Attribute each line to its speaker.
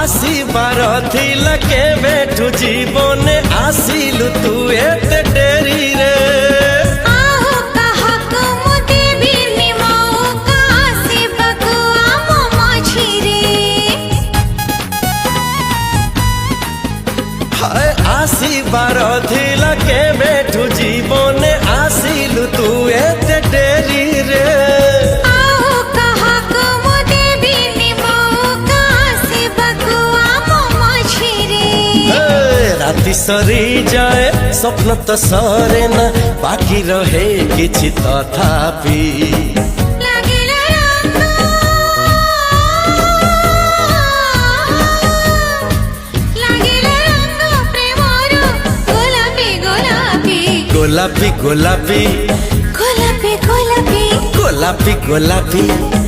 Speaker 1: आसीबार थिला केबेठु जीवने आसिलु तू एते डेरी रे आसीबार थिला केबेठु जीवने आसिलु तू एते डेरी रे राति सरी जाए स्वप्न तो सरे ना बाकी रहे किछि तथापि गोलापी गोलापी गोलापी गोलापी गोलापी गोलापी